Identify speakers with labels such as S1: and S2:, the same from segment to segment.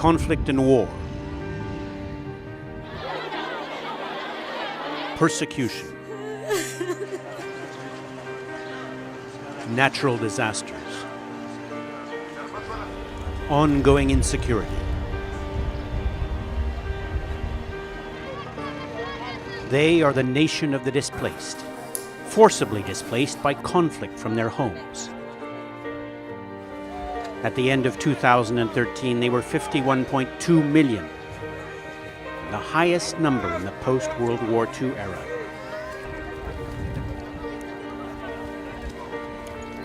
S1: conflict and war, persecution, natural disasters, ongoing insecurity. They are the nation of the displaced, forcibly displaced by conflict from their homes. At the end of 2013, they were 51.2 million, the highest number in the post-World War II era.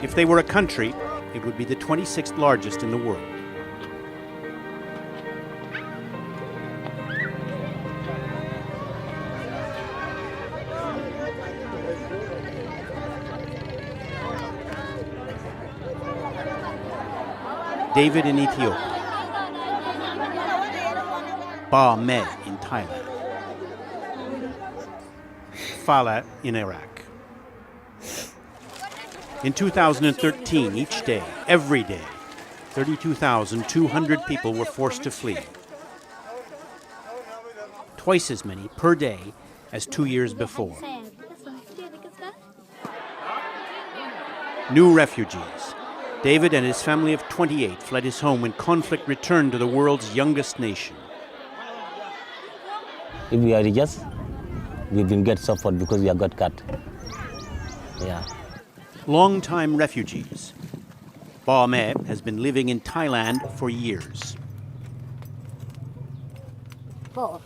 S1: If they were a country, it would be the 26th largest in the world. David in Ethiopia, Ba Me in Thailand, Fala in Iraq. In 2013, each day, every day, 32,200 people were forced to flee. Twice as many per day as 2 years before. New refugees. David and his family of 28 fled his home when conflict returned to the world's youngest nation.
S2: If we are religious, we've been get suffered because we have got cut. Yeah.
S1: Long-time refugees. Ba Me has been living in Thailand for years. For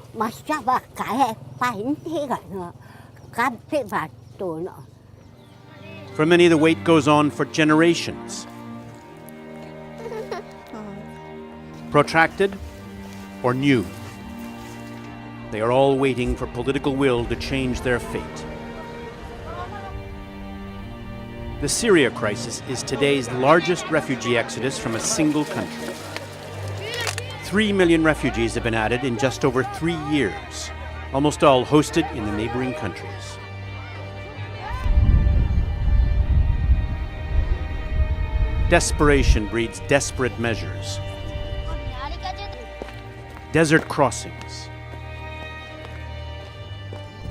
S1: many, the wait goes on for generations. Protracted or new. They are all waiting for political will to change their fate. The Syria crisis is today's largest refugee exodus from a single country. 3 million refugees have been added in just over 3 years, almost all hosted in the neighboring countries. Desperation breeds desperate measures. Desert crossings.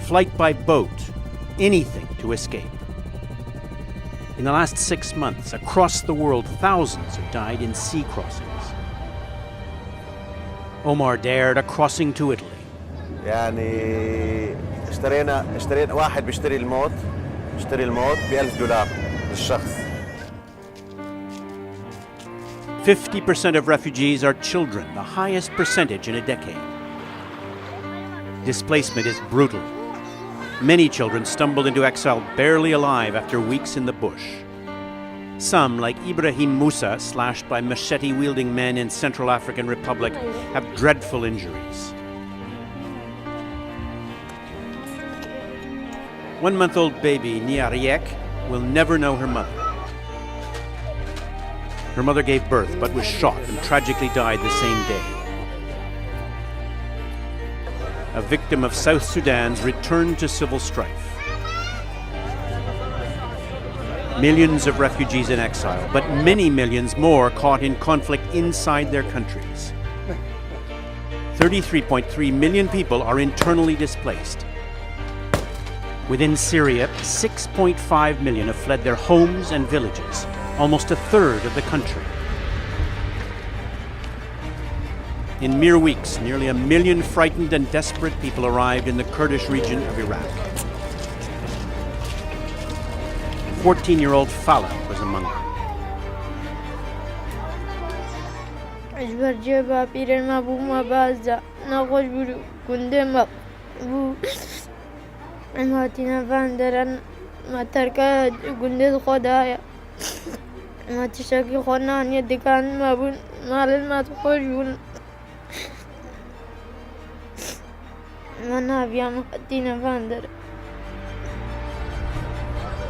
S1: Flight by boat, anything to escape. In the last 6 months, across the world, thousands have died in sea crossings. Omar dared a crossing to Italy.
S3: يعني اشترينا واحد بيشتري الموت $1,000 للشخص.
S1: 50% of refugees are children, the highest percentage in a decade. Displacement is brutal. Many children stumbled into exile barely alive after weeks in the bush. Some, like Ibrahim Musa, slashed by machete-wielding men in Central African Republic, have dreadful injuries. 1-month-old baby Niariek will never know her mother. Her mother gave birth but was shot and tragically died the same day. A victim of South Sudan's return to civil strife. Millions of refugees in exile, but many millions more caught in conflict inside their countries. 33.3 million people are internally displaced. Within Syria, 6.5 million have fled their homes and villages, almost a third of the country. In mere weeks, nearly 1 million frightened and desperate people arrived in the Kurdish region of Iraq. 14-year-old Fala was among them.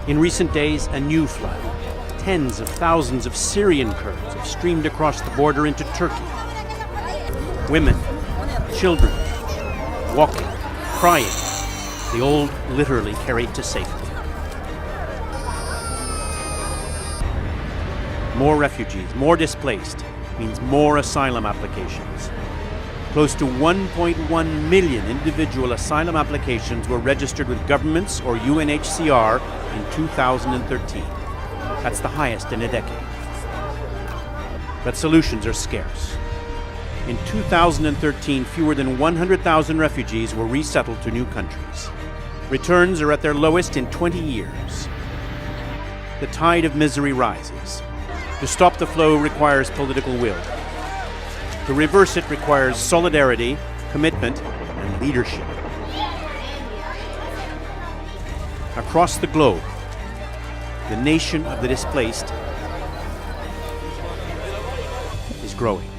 S1: In recent days, a new flood. Tens of thousands of Syrian Kurds have streamed across the border into Turkey. Women, children, walking, crying, the old literally carried to safety. More refugees, more displaced, means more asylum applications. Close to 1.1 million individual asylum applications were registered with governments or UNHCR in 2013. That's the highest in a decade. But solutions are scarce. In 2013, fewer than 100,000 refugees were resettled to new countries. Returns are at their lowest in 20 years. The tide of misery rises. To stop the flow requires political will. To reverse it requires solidarity, commitment, and leadership. Across the globe, the nation of the displaced is growing.